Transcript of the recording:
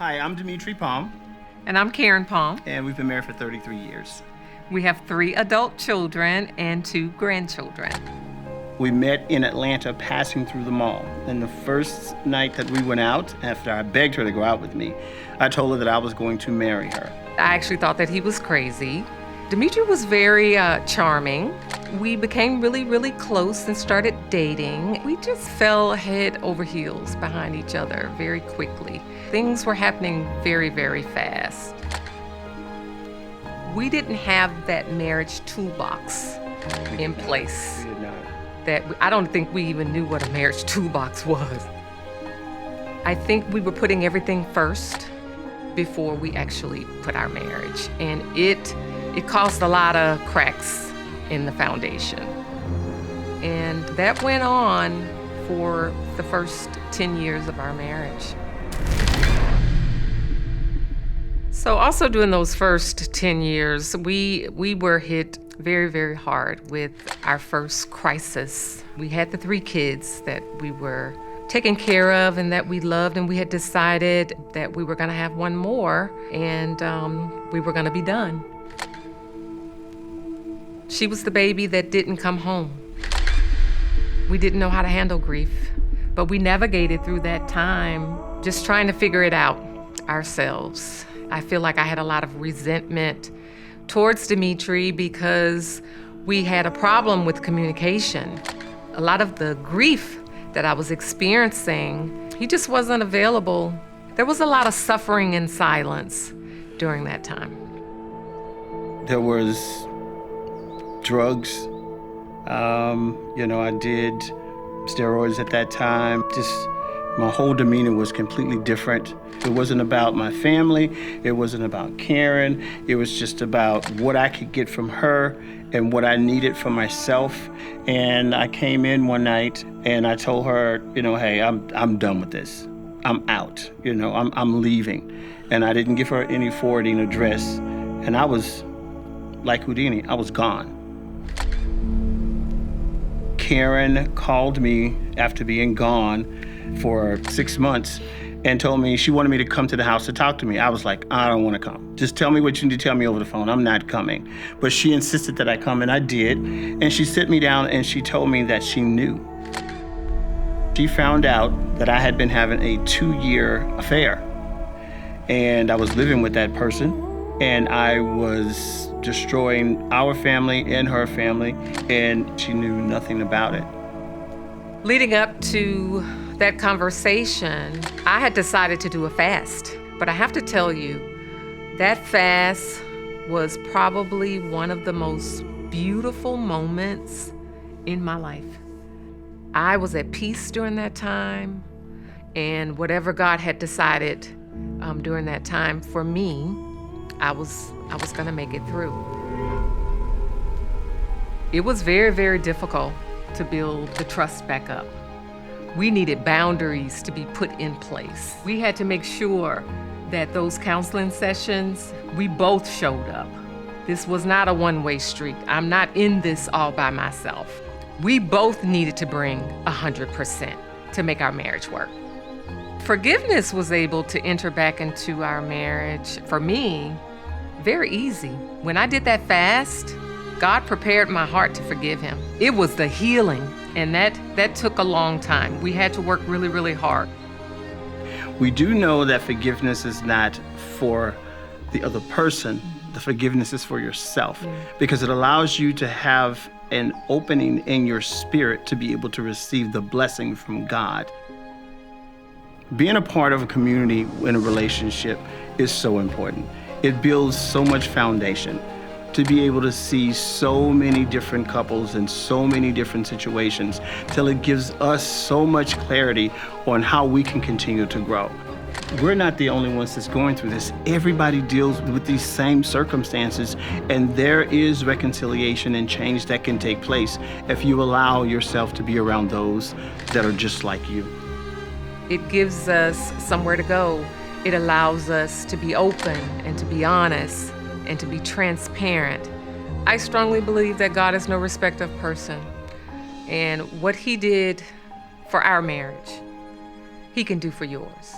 Hi, I'm Dimitri Palm, And I'm Karen Palm. and we've been married for 33 years. We have 3 adult children and 2 grandchildren. We met in Atlanta passing through the mall. And the first night that we went out, after I begged her to go out with me, I told her that I was going to marry her. I actually thought that he was crazy. Dimitri was very charming. We became really, really close and started dating. We just fell head over heels behind each other very quickly. Things were happening very, very fast. We didn't have that marriage toolbox in place. We did not. I don't think we even knew what a marriage toolbox was. I think we were putting everything first before we actually put our marriage. And it caused a lot of cracks in the foundation. And that went on for the first 10 years of our marriage. So also during those first 10 years, we were hit very, very hard with our first crisis. We had the 3 kids that we were taken care of and that we loved, and we had decided that we were gonna have one more, and we were gonna be done. She was the baby that didn't come home. We didn't know how to handle grief, but we navigated through that time just trying to figure it out ourselves. I feel like I had a lot of resentment towards Dimitri because we had a problem with communication. A lot of the grief that I was experiencing, he just wasn't available. There was a lot of suffering in silence during that time. There was drugs. I did steroids at that time. Just my whole demeanor was completely different. It wasn't about my family. It wasn't about Karen. It was just about what I could get from her and what I needed for myself. And I came in one night and I told her, hey, I'm done with this. I'm out. I'm leaving. And I didn't give her any forwarding address. And I was like Houdini. I was gone. Karen called me after being gone for 6 months and told me she wanted me to come to the house to talk to me. I was like, I don't want to come. Just tell me what you need to tell me over the phone. I'm not coming. But she insisted that I come, and I did. And she sit me down and she told me that she knew. She found out that I had been having a 2-year affair. And I was living with that person, and I was destroying our family and her family, and she knew nothing about it. Leading up to that conversation, I had decided to do a fast. But I have to tell you, that fast was probably one of the most beautiful moments in my life. I was at peace during that time, and whatever God had decided during that time for me, I was gonna make it through. It was very, very difficult to build the trust back up. We needed boundaries to be put in place. We had to make sure that those counseling sessions, we both showed up. This was not a one-way street. I'm not in this all by myself. We both needed to bring 100% to make our marriage work. Forgiveness was able to enter back into our marriage, for me, very easy. When I did that fast, God prepared my heart to forgive him. It was the healing, and that took a long time. We had to work really, really hard. We do know that forgiveness is not for the other person. The forgiveness is for yourself, because it allows you to have an opening in your spirit to be able to receive the blessing from God. Being a part of a community in a relationship is so important. It builds so much foundation. To be able to see so many different couples in so many different situations, till it gives us so much clarity on how we can continue to grow. We're not the only ones that's going through this. Everybody deals with these same circumstances, and there is reconciliation and change that can take place if you allow yourself to be around those that are just like you. It gives us somewhere to go. It allows us to be open and to be honest and to be transparent. I strongly believe that God is no respecter of person. And what he did for our marriage, he can do for yours.